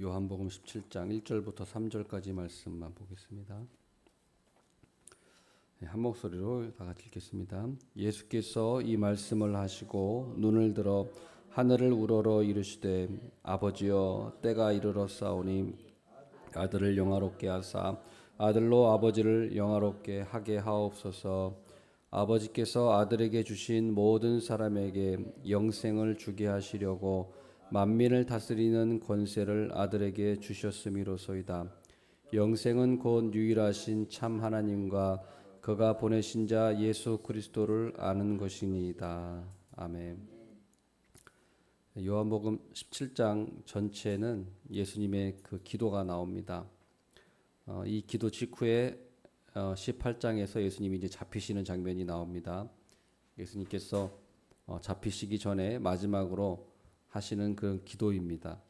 요한복음 17장 1절부터 3절까지 말씀만 보겠습니다. 한 목소리로 다 같이 읽겠습니다. 예수께서 이 말씀을 하시고 눈을 들어 하늘을 우러러 이르시되 아버지여 때가 이르렀사오니 아들을 영화롭게 하사 아들로 아버지를 영화롭게 하게 하옵소서. 아버지께서 아들에게 주신 모든 사람에게 영생을 주게 하시려고 만민을 다스리는 권세를 아들에게 주셨음이로소이다. 영생은 곧 유일하신 참 하나님과 그가 보내신 자 예수 그리스도를 아는 것이니이다. 아멘. 요한복음 17장 전체는 예수님의 그 기도가 나옵니다. 이 기도 직후에 18장에서 예수님이 이제 잡히시는 장면이 나옵니다. 예수님께서 잡히시기 전에 마지막으로 하시는 그런 기도입니다.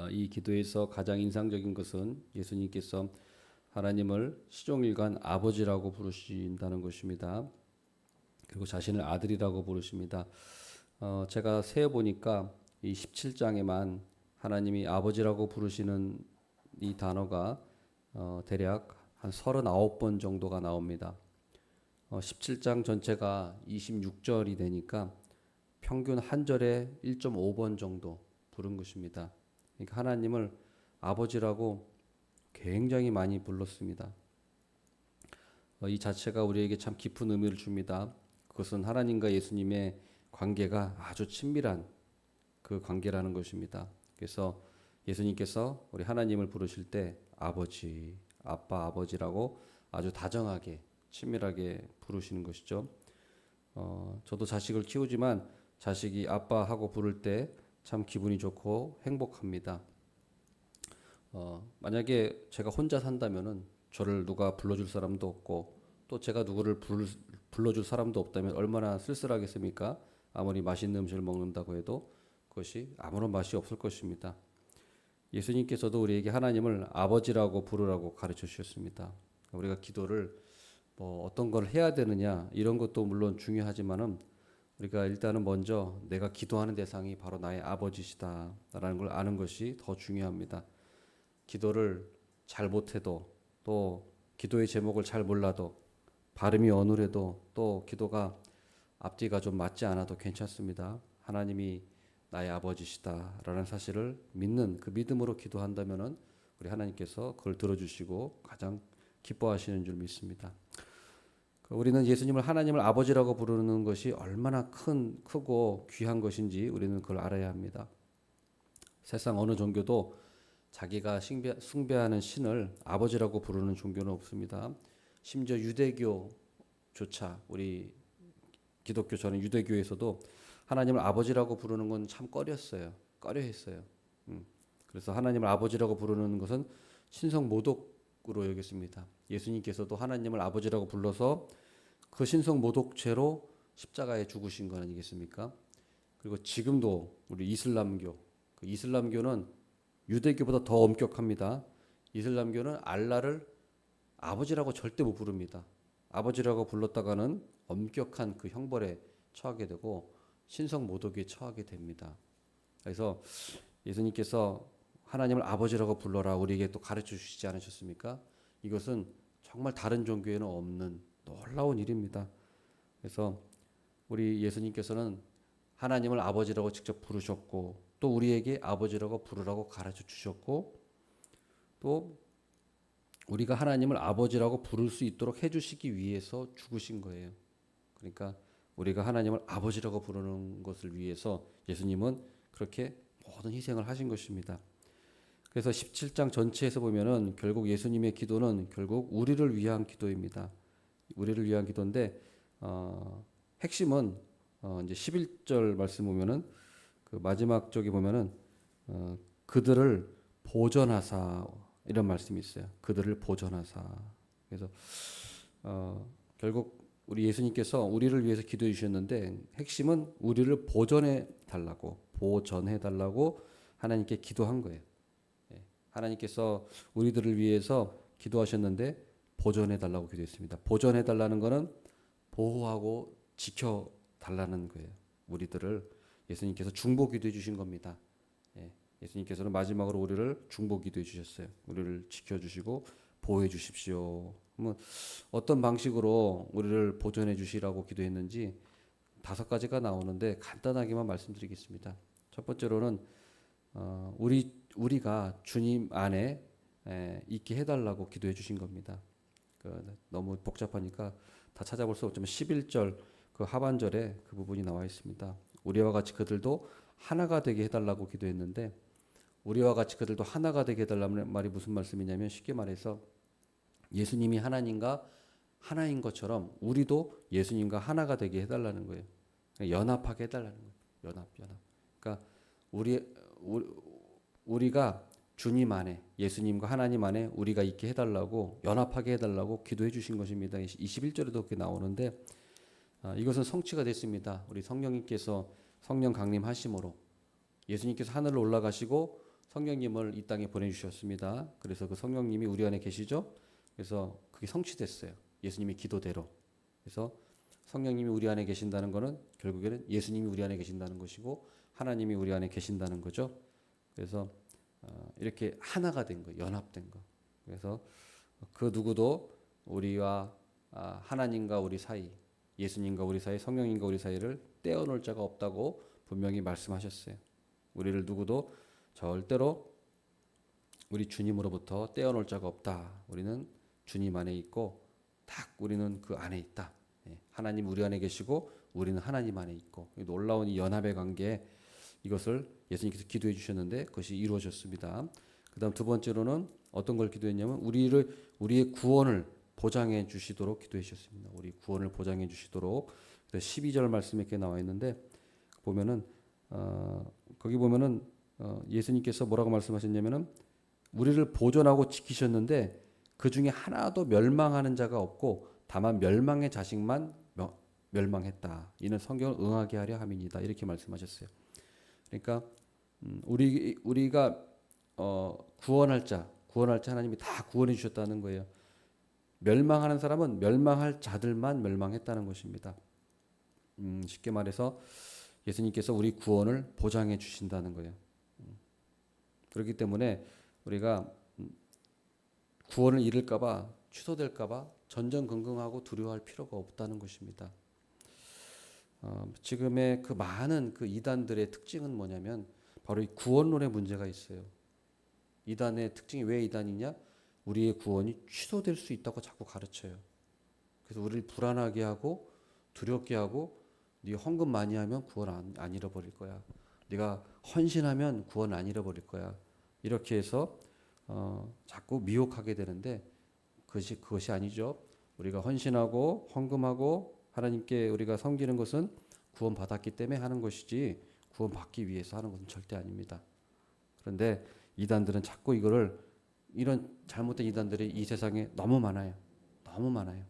이 기도에서 가장 인상적인 것은 예수님께서 하나님을 시종일관 아버지라고 부르신다는 것입니다. 그리고 자신을 아들이라고 부르십니다. 제가 세어 보니까 이 17장에만 하나님이 아버지라고 부르시는 이 단어가 대략 한 39번 정도가 나옵니다. 17장 전체가 26절이 되니까 평균 한 절에 1.5번 정도 부른 것입니다. 그러니까 하나님을 아버지라고 굉장히 많이 불렀습니다. 이 자체가 우리에게 참 깊은 의미를 줍니다. 그것은 하나님과 예수님의 관계가 아주 친밀한 그 관계라는 것입니다. 그래서 예수님께서 우리 하나님을 부르실 때 아버지, 아빠, 아버지라고 아주 다정하게 친밀하게 부르시는 것이죠. 저도 자식을 키우지만 자식이 아빠하고 부를 때 참 기분이 좋고 행복합니다. 만약에 제가 혼자 산다면은 저를 누가 불러줄 사람도 없고 또 제가 누구를 불러줄 사람도 없다면 얼마나 쓸쓸하겠습니까? 아무리 맛있는 음식을 먹는다고 해도 그것이 아무런 맛이 없을 것입니다. 예수님께서도 우리에게 하나님을 아버지라고 부르라고 가르쳐 주셨습니다. 우리가 기도를 뭐 어떤 걸 해야 되느냐 이런 것도 물론 중요하지만은 우리가 일단은 먼저 내가 기도하는 대상이 바로 나의 아버지시다라는 걸 아는 것이 더 중요합니다. 기도를 잘 못해도 또 기도의 제목을 잘 몰라도 발음이 어눌해도 또 기도가 앞뒤가 좀 맞지 않아도 괜찮습니다. 하나님이 나의 아버지시다라는 사실을 믿는 그 믿음으로 기도한다면은 우리 하나님께서 그걸 들어주시고 가장 기뻐하시는 줄 믿습니다. 우리는 예수님을 하나님을 아버지라고 부르는 것이 얼마나 크고 귀한 것인지 우리는 그걸 알아야 합니다. 세상 어느 종교도 자기가 숭배하는 신을 아버지라고 부르는 종교는 없습니다. 심지어 유대교조차 우리 기독교 저는 유대교에서도 하나님을 아버지라고 부르는 건 참 꺼려했어요. 그래서 하나님을 아버지라고 부르는 것은 신성 모독으로 여겼습니다. 예수님께서도 하나님을 아버지라고 불러서 그 신성 모독죄로 십자가에 죽으신 거 아니겠습니까? 그리고 지금도 우리 이슬람교는 유대교보다 더 엄격합니다. 이슬람교는 알라를 아버지라고 절대 못 부릅니다. 아버지라고 불렀다가는 엄격한 그 형벌에 처하게 되고 신성 모독에 처하게 됩니다. 그래서 예수님께서 하나님을 아버지라고 불러라 우리에게 또 가르쳐 주시지 않으셨습니까? 이것은 정말 다른 종교에는 없는 놀라운 일입니다. 그래서 우리 예수님께서는 하나님을 아버지라고 직접 부르셨고 또 우리에게 아버지라고 부르라고 가르쳐 주셨고 또 우리가 하나님을 아버지라고 부를 수 있도록 해주시기 위해서 죽으신 거예요. 그러니까 우리가 하나님을 아버지라고 부르는 것을 위해서 예수님은 그렇게 모든 희생을 하신 것입니다. 그래서 17장 전체에서 보면은 결국 예수님의 기도는 결국 우리를 위한 기도입니다. 우리를 위한 기도인데 핵심은 이제 11절 말씀 보면은 그 마지막 쪽에 보면은 그들을 보전하사 이런 말씀이 있어요. 그들을 보전하사. 그래서 결국 우리 예수님께서 우리를 위해서 기도해 주셨는데 핵심은 우리를 보전해 달라고 하나님께 기도한 거예요. 하나님께서 우리들을 위해서 기도하셨는데 보전해 달라고 기도했습니다. 보전해 달라는 것은 보호하고 지켜 달라는 거예요. 우리들을 예수님께서 중보 기도해 주신 겁니다. 예수님께서는 마지막으로 우리를 중보 기도해 주셨어요. 우리를 지켜주시고 보호해 주십시오. 그러면 어떤 방식으로 우리를 보존해 주시라고 기도했는지 5가지가 나오는데 간단하게만 말씀드리겠습니다. 첫 번째로는 우리가 주님 안에 있게 해달라고 기도해 주신 겁니다. 너무 복잡하니까 다 찾아볼 수 없지만 11절 그 하반절에 그 부분이 나와 있습니다. 우리와 같이 그들도 하나가 되게 해달라고 기도했는데 우리와 같이 그들도 하나가 되게 해달라는 말이 무슨 말씀이냐면 쉽게 말해서 예수님이 하나님과 하나인 것처럼 우리도 예수님과 하나가 되게 해달라는 거예요. 연합하게 해달라는 거예요. 연합. 그러니까 우리가 주님 안에 예수님과 하나님 안에 우리가 있게 해달라고 연합하게 해달라고 기도해 주신 것입니다. 21절에도 그렇게 나오는데 이것은 성취가 됐습니다. 우리 성령님께서 성령 강림하심으로 예수님께서 하늘로 올라가시고 성령님을 이 땅에 보내주셨습니다. 그래서 그 성령님이 우리 안에 계시죠. 그래서 그게 성취됐어요. 예수님의 기도대로. 그래서 성령님이 우리 안에 계신다는 것은 결국에는 예수님이 우리 안에 계신다는 것이고 하나님이 우리 안에 계신다는 거죠. 그래서 이렇게 하나가 된 거, 연합된 거. 그래서 그 누구도 우리와 하나님과 우리 사이, 예수님과 우리 사이, 성령님과 우리 사이를 떼어놓을 자가 없다고 분명히 말씀하셨어요. 우리를 누구도 절대로 우리 주님으로부터 떼어놓을 자가 없다. 우리는 주님 안에 있고 딱 우리는 그 안에 있다. 하나님 우리 안에 계시고 우리는 하나님 안에 있고 놀라운 이 연합의 관계 이것을 예수님께서 기도해 주셨는데 그것이 이루어졌습니다. 그다음 두 번째로는 어떤 걸 기도했냐면 우리의 구원을 보장해 주시도록 기도해 주셨습니다. 우리 구원을 보장해 주시도록 12절 말씀에 이렇게 나와 있는데 보면은 거기 보면은 예수님께서 뭐라고 말씀하셨냐면은 우리를 보존하고 지키셨는데 그 중에 하나도 멸망하는 자가 없고 다만 멸망의 자식만 멸망했다. 이는 성경을 응하게 하려 함이니이다. 이렇게 말씀하셨어요. 그러니까 우리가 구원할 자 하나님이 다 구원해 주셨다는 거예요. 멸망하는 사람은 멸망할 자들만 멸망했다는 것입니다. 쉽게 말해서 예수님께서 우리 구원을 보장해 주신다는 거예요. 그렇기 때문에 우리가 구원을 잃을까봐 취소될까봐 전전긍긍하고 두려워할 필요가 없다는 것입니다. 지금의 그 많은 그 이단들의 특징은 뭐냐면 바로 이 구원론의 문제가 있어요. 이단의 특징이 왜 이단이냐? 우리의 구원이 취소될 수 있다고 자꾸 가르쳐요. 그래서 우리를 불안하게 하고 두렵게 하고 네 헌금 많이 하면 구원 안 잃어버릴 거야. 네가 헌신하면 구원 안 잃어버릴 거야. 이렇게 해서 자꾸 미혹하게 되는데 그것이 아니죠. 우리가 헌신하고 헌금하고 하나님께 우리가 섬기는 것은 구원받았기 때문에 하는 것이지 구원받기 위해서 하는 것은 절대 아닙니다. 그런데 이단들은 자꾸 이런 잘못된 이단들이 이 세상에 너무 많아요. 너무 많아요.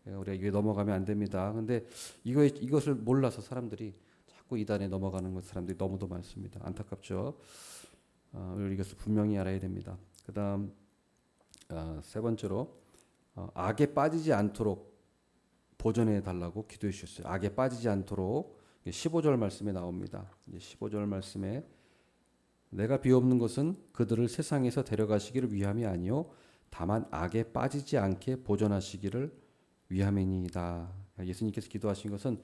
우리가 이게 넘어가면 안 됩니다. 근데 이것을 몰라서 사람들이 자꾸 이단에 넘어가는 사람들이 너무도 많습니다. 안타깝죠. 우리 이것을 분명히 알아야 됩니다. 그다음 세 번째로 악에 빠지지 않도록 보존해 달라고 기도해 주셨어요. 악에 빠지지 않도록 15절 말씀에 나옵니다. 15절 말씀에 내가 비옵는 것은 그들을 세상에서 데려가시기를 위함이 아니요 다만 악에 빠지지 않게 보존하시기를 위함이니이다. 예수님께서 기도하신 것은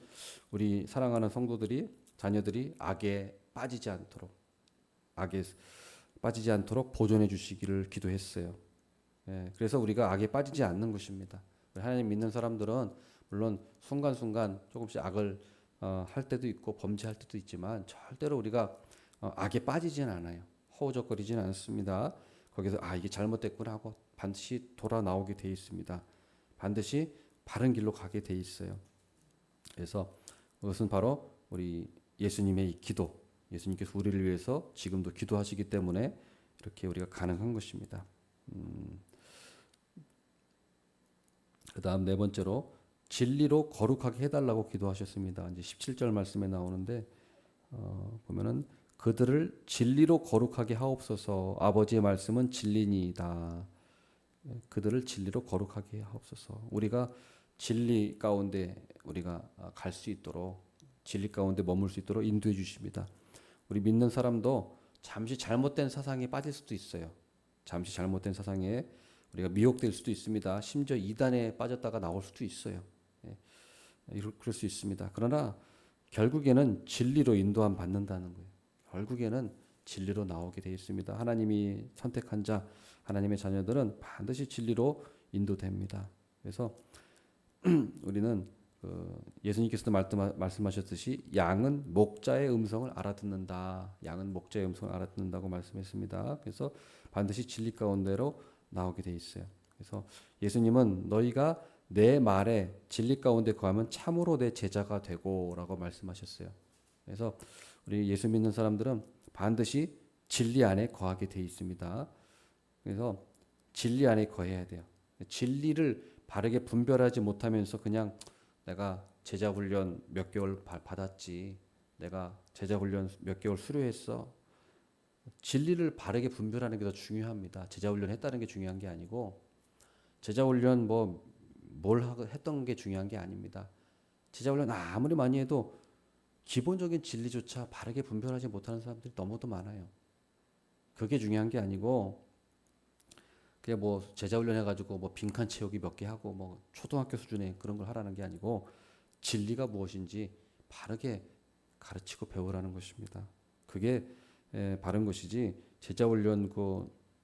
우리 사랑하는 성도들이 자녀들이 악에 빠지지 않도록 보존해 주시기를 기도했어요. 그래서 우리가 악에 빠지지 않는 것입니다. 하나님 믿는 사람들은 물론 순간순간 조금씩 악을 할 때도 있고 범죄할 때도 있지만 절대로 우리가 악에 빠지지는 않아요. 허우적거리지는 않습니다. 거기서 이게 잘못됐구나 하고 반드시 돌아 나오게 돼 있습니다. 반드시 바른 길로 가게 돼 있어요. 그래서 그것은 바로 우리 예수님의 기도, 예수님께서 우리를 위해서 지금도 기도하시기 때문에 이렇게 우리가 가능한 것입니다. 그다음 네 번째로 진리로 거룩하게 해달라고 기도하셨습니다. 이제 17절 말씀에 나오는데 보면은 그들을 진리로 거룩하게 하옵소서. 아버지의 말씀은 진리니이다. 그들을 진리로 거룩하게 하옵소서. 우리가 진리 가운데 우리가 갈 수 있도록 진리 가운데 머물 수 있도록 인도해 주십니다. 우리 믿는 사람도 잠시 잘못된 사상에 빠질 수도 있어요. 잠시 잘못된 사상에 우리가 미혹될 수도 있습니다. 심지어 이단에 빠졌다가 나올 수도 있어요. 예, 그럴 수 있습니다. 그러나 결국에는 진리로 인도함 받는다는 거예요. 결국에는 진리로 나오게 되어 있습니다. 하나님이 선택한 자, 하나님의 자녀들은 반드시 진리로 인도됩니다. 그래서 우리는 예수님께서도 말씀하셨듯이 양은 목자의 음성을 알아듣는다. 양은 목자의 음성을 알아듣는다고 말씀했습니다. 그래서 반드시 진리 가운데로 나오게 돼 있어요. 그래서 예수님은 너희가 내 말에 진리 가운데 거하면 참으로 내 제자가 되고라고 말씀하셨어요. 그래서 우리 예수 믿는 사람들은 반드시 진리 안에 거하게 돼 있습니다. 그래서 진리 안에 거해야 돼요. 진리를 바르게 분별하지 못하면서 그냥 내가 제자 훈련 몇 개월 받았지. 내가 제자 훈련 몇 개월 수료했어. 진리를 바르게 분별하는 게 더 중요합니다. 제자 훈련 했다는 게 중요한 게 아니고 제자 훈련 뭘 했던 게 중요한 게 아닙니다. 제자 훈련 아무리 많이 해도 기본적인 진리조차 바르게 분별하지 못하는 사람들이 너무도 많아요. 그게 중요한 게 아니고 그냥 제자 훈련 해가지고 빈칸 채우기 몇 개 하고 초등학교 수준의 그런 걸 하라는 게 아니고 진리가 무엇인지 바르게 가르치고 배우라는 것입니다. 그게 바른 것이지 제자 훈련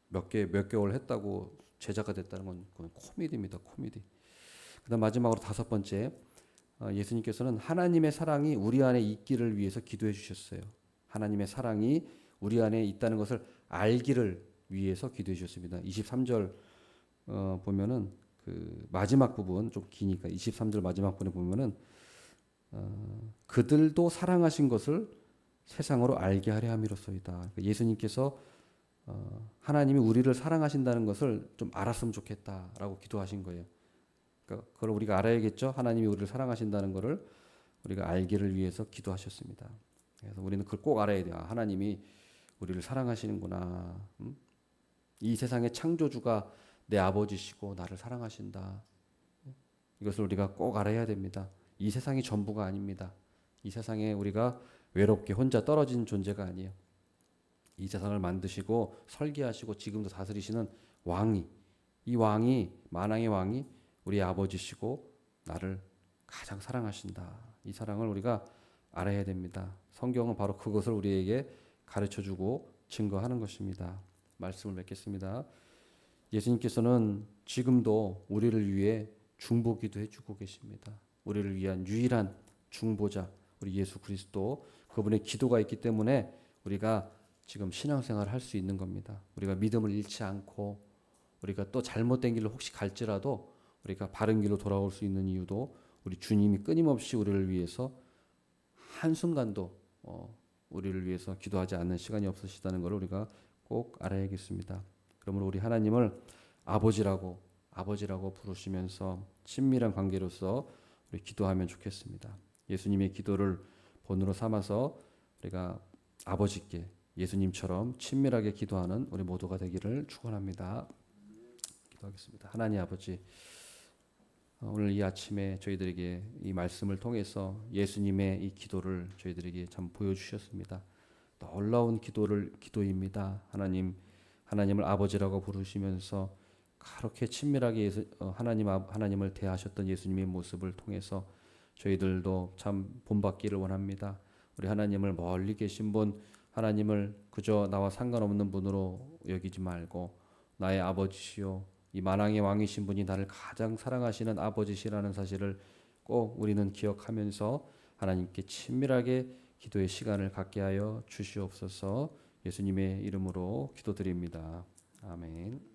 몇 개월 했다고 제자가 됐다는 건 그건 코미디입니다. 코미디. 그다음 마지막으로 5번째 예수님께서는 하나님의 사랑이 우리 안에 있기를 위해서 기도해 주셨어요. 하나님의 사랑이 우리 안에 있다는 것을 알기를 위해서 기도해 주셨습니다. 23절 보면은 그 마지막 부분 좀 기니까 23절 마지막 부분에 보면은 그들도 사랑하신 것을 세상으로 알게 하려 함이로소이다. 예수님께서 하나님이 우리를 사랑하신다는 것을 좀 알았으면 좋겠다라고 기도하신 거예요. 그러니까 그걸 우리가 알아야겠죠. 하나님이 우리를 사랑하신다는 것을 우리가 알기를 위해서 기도하셨습니다. 그래서 우리는 그걸 꼭 알아야 돼요. 하나님이 우리를 사랑하시는구나. 이 세상의 창조주가 내 아버지시고 나를 사랑하신다. 이것을 우리가 꼭 알아야 됩니다. 이 세상이 전부가 아닙니다. 이 세상에 우리가 외롭게 혼자 떨어진 존재가 아니에요. 이 세상을 만드시고 설계하시고 지금도 다스리시는 이 왕이 만왕의 왕이 우리 아버지시고 나를 가장 사랑하신다. 이 사랑을 우리가 알아야 됩니다. 성경은 바로 그것을 우리에게 가르쳐주고 증거하는 것입니다. 말씀을 맺겠습니다. 예수님께서는 지금도 우리를 위해 중보기도 해주고 계십니다. 우리를 위한 유일한 중보자 우리 예수 그리스도 그분의 기도가 있기 때문에 우리가 지금 신앙생활을 할 수 있는 겁니다. 우리가 믿음을 잃지 않고 우리가 또 잘못된 길로 혹시 갈지라도 우리가 바른 길로 돌아올 수 있는 이유도 우리 주님이 끊임없이 우리를 위해서 한순간도 우리를 위해서 기도하지 않는 시간이 없으시다는 것을 우리가 꼭 알아야겠습니다. 그러므로 우리 하나님을 아버지라고 부르시면서 친밀한 관계로서 우리 기도하면 좋겠습니다. 예수님의 기도를 본으로 삼아서 우리가 아버지께 예수님처럼 친밀하게 기도하는 우리 모두가 되기를 축원합니다. 기도하겠습니다. 하나님 아버지, 오늘 이 아침에 저희들에게 이 말씀을 통해서 예수님의 이 기도를 저희들에게 참 보여주셨습니다. 놀라운 기도입니다. 하나님을 아버지라고 부르시면서 그렇게 친밀하게 하나님을 대하셨던 예수님의 모습을 통해서 저희들도 참 본받기를 원합니다. 우리 하나님을 멀리 계신 분, 하나님을 그저 나와 상관없는 분으로 여기지 말고 나의 아버지시요 이 만왕의 왕이신 분이 나를 가장 사랑하시는 아버지시라는 사실을 꼭 우리는 기억하면서 하나님께 친밀하게 기도의 시간을 갖게 하여 주시옵소서. 예수님의 이름으로 기도드립니다. 아멘.